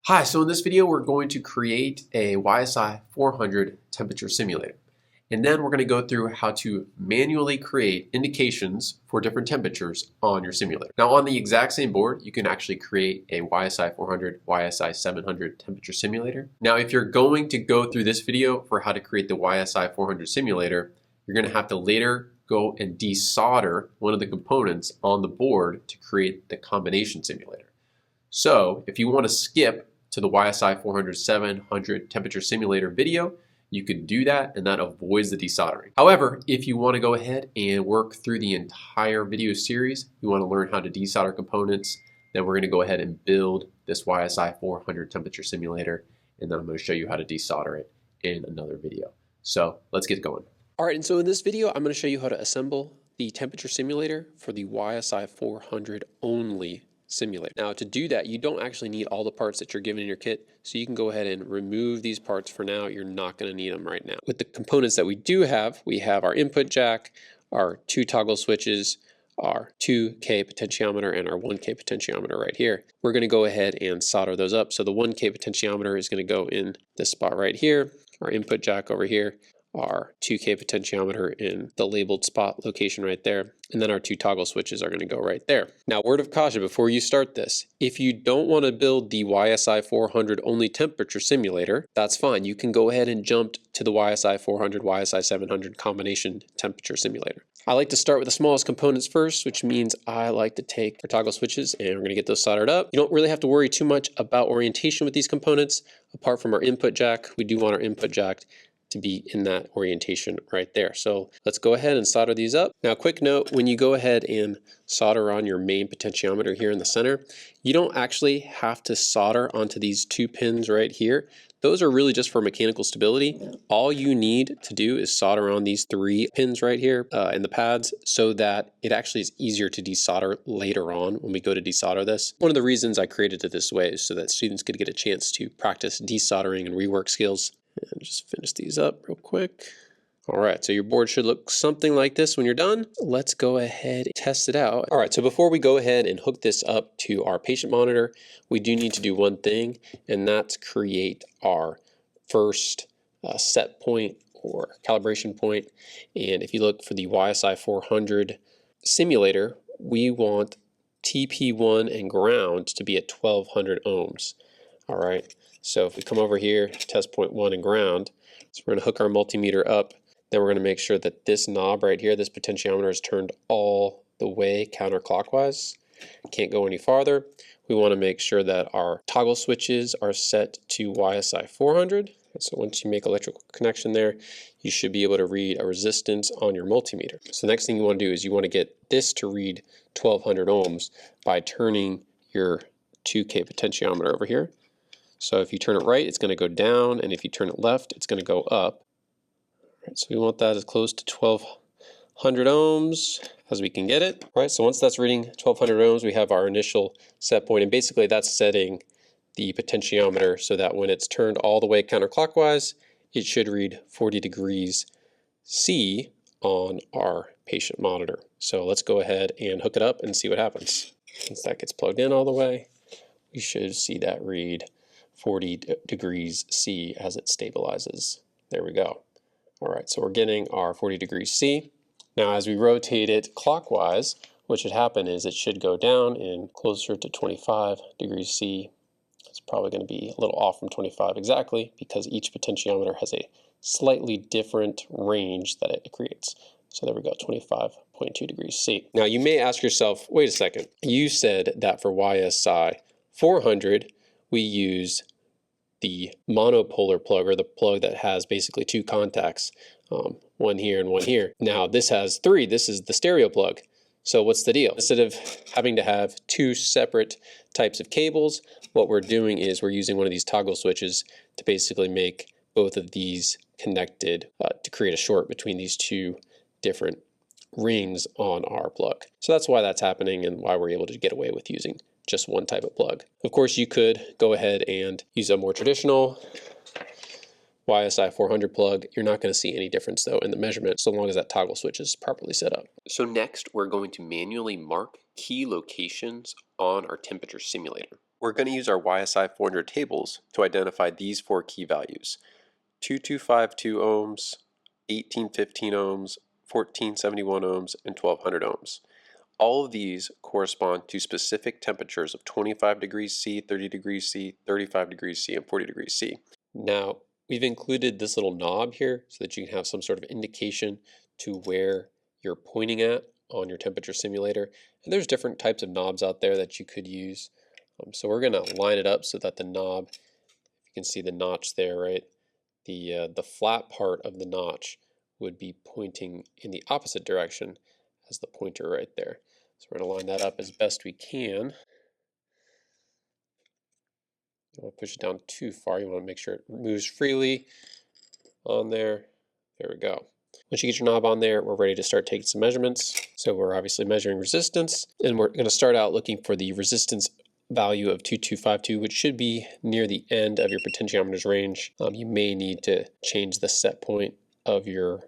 Hi, so in this video we're going to create a YSI 400 temperature simulator. And then we're going to go through how to manually create indications for different temperatures on your simulator. Now on the exact same board, you can actually create a YSI 400, YSI 700 temperature simulator. Now if you're going to go through this video for how to create the YSI 400 simulator, you're going to have to later go and desolder one of the components on the board to create the combination simulator. So if you want to skip to the YSI 400 700 temperature simulator video, you could do that and that avoids the desoldering. However, if you want to go ahead and work through the entire video series, you want to learn how to desolder components, then we're going to go ahead and build this YSI 400 temperature simulator, and then I'm going to show you how to desolder it in another video. So let's get going. All right, and so in this video, I'm going to show you how to assemble the temperature simulator for the YSI 400 only simulator. Now to do that, you don't actually need all the parts that you're given in your kit, so you can go ahead and remove these parts for now. You're not going to need them right now. With the components that we do have, we have our input jack, our 2 toggle switches, our 2K potentiometer, and our 1K potentiometer right here. We're going to go ahead and solder those up. So the 1K potentiometer is going to go in this spot right here, our input jack over here, our 2K potentiometer in the labeled spot location right there, and then our 2 toggle switches are going to go right there. Now, word of caution before you start this, if you don't want to build the YSI 400 only temperature simulator, that's fine. You can go ahead and jump to the YSI 400, YSI 700 combination temperature simulator. I like to start with the smallest components first, which means I like to take our toggle switches and we're going to get those soldered up. You don't really have to worry too much about orientation with these components. Apart from our input jack, we do want our input jack to be in that orientation right there. So let's go ahead and solder these up. Now, quick note, when you go ahead and solder on your main potentiometer here in the center, you don't actually have to solder onto these 2 pins right here. Those are really just for mechanical stability. All you need to do is solder on these 3 pins right here in the pads so that it actually is easier to desolder later on when we go to desolder this. One of the reasons I created it this way is so that students could get a chance to practice desoldering and rework skills. And just finish these up real quick. All right, so your board should look something like this when you're done. Let's go ahead and test it out. All right, so before we go ahead and hook this up to our patient monitor, we do need to do one thing, and that's create our first set point or calibration point. And if you look for the YSI 400 simulator, we want TP1 and ground to be at 1200 ohms. All right, so if we come over here, test point 1 and ground, so we're going to hook our multimeter up. Then we're going to make sure that this knob right here, this potentiometer, is turned all the way counterclockwise. Can't go any farther. We want to make sure that our toggle switches are set to YSI 400. So once you make electrical connection there, you should be able to read a resistance on your multimeter. So the next thing you want to do is you want to get this to read 1200 ohms by turning your 2K potentiometer over here. So if you turn it right, it's going to go down, and if you turn it left, it's going to go up. All right, so we want that as close to 1200 ohms as we can get it. All right, so once that's reading 1200 ohms, we have our initial set point, and basically that's setting the potentiometer so that when it's turned all the way counterclockwise, it should read 40 degrees C on our patient monitor. So let's go ahead and hook it up and see what happens. Once that gets plugged in all the way, we should see that read 40 degrees C as it stabilizes. There we go. All right, so we're getting our 40 degrees C. Now as we rotate it clockwise, what should happen is it should go down in closer to 25 degrees C. It's probably going to be a little off from 25 exactly because each potentiometer has a slightly different range that it creates. So there we go, 25.2 degrees C. Now you may ask yourself, wait a second, you said that for YSI 400, we use the monopolar plug, or the plug that has basically 2 contacts, one here and one here. Now this has 3, this is the stereo plug. So what's the deal? Instead of having to have 2 separate types of cables, what we're doing is we're using one of these toggle switches to basically make both of these connected to create a short between these 2 different rings on our plug. So that's why that's happening and why we're able to get away with using just one type of plug. Of course, you could go ahead and use a more traditional YSI 400 plug. You're not going to see any difference though in the measurement so long as that toggle switch is properly set up. So next, we're going to manually mark key locations on our temperature simulator. We're going to use our YSI 400 tables to identify these 4 key values: 2252 ohms, 1815 ohms, 1471 ohms, and 1200 ohms. All of these correspond to specific temperatures of 25 degrees C, 30 degrees C, 35 degrees C, and 40 degrees C. Now, we've included this little knob here so that you can have some sort of indication to where you're pointing at on your temperature simulator. And there's different types of knobs out there that you could use. So we're going to line it up so that the knob, you can see the notch there, right? The flat part of the notch would be pointing in the opposite direction as the pointer right there. So we're going to line that up as best we can. Don't want to push it down too far. You want to make sure it moves freely on there. There we go. Once you get your knob on there, we're ready to start taking some measurements. So we're obviously measuring resistance, and we're going to start out looking for the resistance value of 2252, which should be near the end of your potentiometer's range. You may need to change the set point of your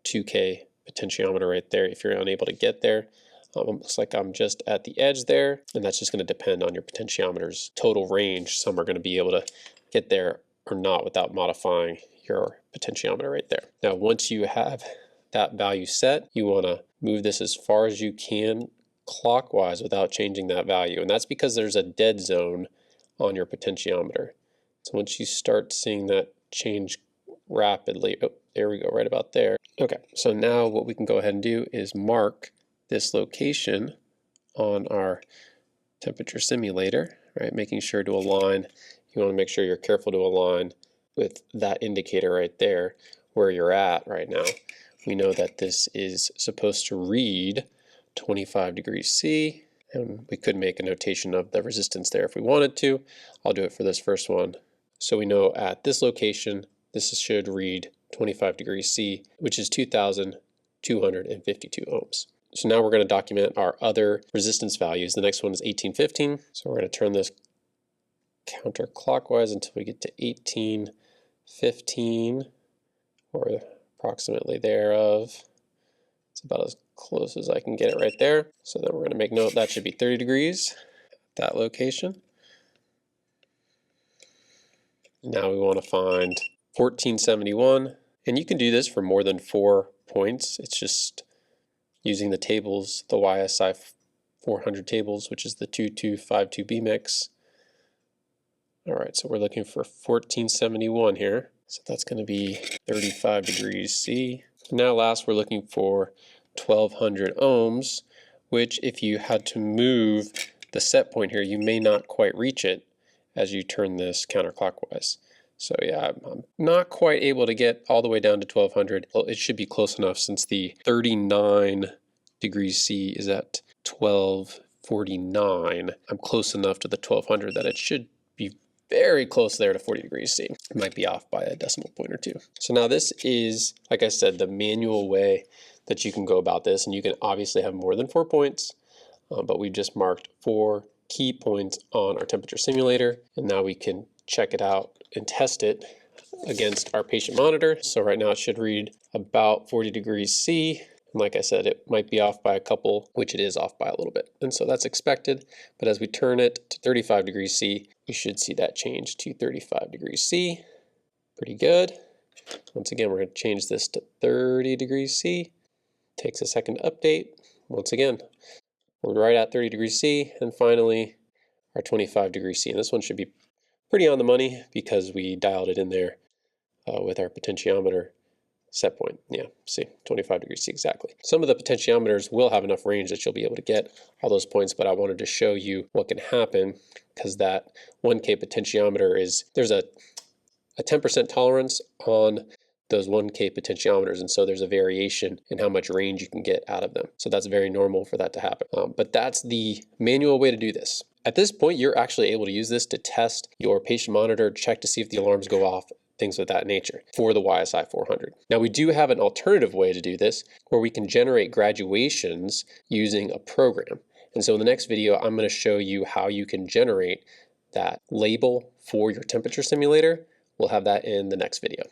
2K potentiometer right there if you're unable to get there. Looks like I'm just at the edge there, and that's just going to depend on your potentiometer's total range. Some are going to be able to get there or not without modifying your potentiometer right there. Now, once you have that value set, you want to move this as far as you can clockwise without changing that value, and that's because there's a dead zone on your potentiometer. So once you start seeing that change rapidly, oh, there we go, right about there. Okay, so now what we can go ahead and do is mark this location on our temperature simulator, right? Making sure to align. You want to make sure you're careful to align with that indicator right there where you're at right now. We know that this is supposed to read 25 degrees C, and we could make a notation of the resistance there if we wanted to. I'll do it for this first one. So we know at this location, this should read 25 degrees C, which is 2,252 ohms. So now we're going to document our other resistance values. The next one is 1815. So we're going to turn this counterclockwise until we get to 1815, or approximately thereof. It's about as close as I can get it right there. So then we're going to make note that should be 30 degrees at that location. Now we want to find 1471, and you can do this for more than 4 points. It's just using the tables, the YSI 400 tables, which is the 2252B mix. All right, so we're looking for 1471 here. So that's going to be 35 degrees C. Now last, we're looking for 1200 ohms, which if you had to move the set point here, you may not quite reach it as you turn this counterclockwise. So yeah, I'm not quite able to get all the way down to 1200. Well, it should be close enough since the 39 degrees C is at 1249. I'm close enough to the 1200 that it should be very close there to 40 degrees C. It might be off by a decimal point or two. So now this is, like I said, the manual way that you can go about this, and you can obviously have more than 4 points, but we just marked 4 key points on our temperature simulator, and now we can check it out and test it against our patient monitor. So right now it should read about 40 degrees C. And like I said, it might be off by a couple, which it is off by a little bit. And so that's expected. But as we turn it to 35 degrees C, we should see that change to 35 degrees C. Pretty good. Once again, we're going to change this to 30 degrees C. Takes a second to update. Once again, we're right at 30 degrees C. And finally, our 25 degrees C. And this one should be pretty on the money because we dialed it in there with our potentiometer set point. Yeah, see, 25 degrees C exactly. Some of the potentiometers will have enough range that you'll be able to get all those points, but I wanted to show you what can happen because that 1K potentiometer is, there's a 10% tolerance on those 1K potentiometers, and so there's a variation in how much range you can get out of them. So that's very normal for that to happen. But that's the manual way to do this. At this point, you're actually able to use this to test your patient monitor, check to see if the alarms go off, things of that nature for the YSI 400. Now we do have an alternative way to do this where we can generate graduations using a program. And so in the next video, I'm going to show you how you can generate that label for your temperature simulator. We'll have that in the next video.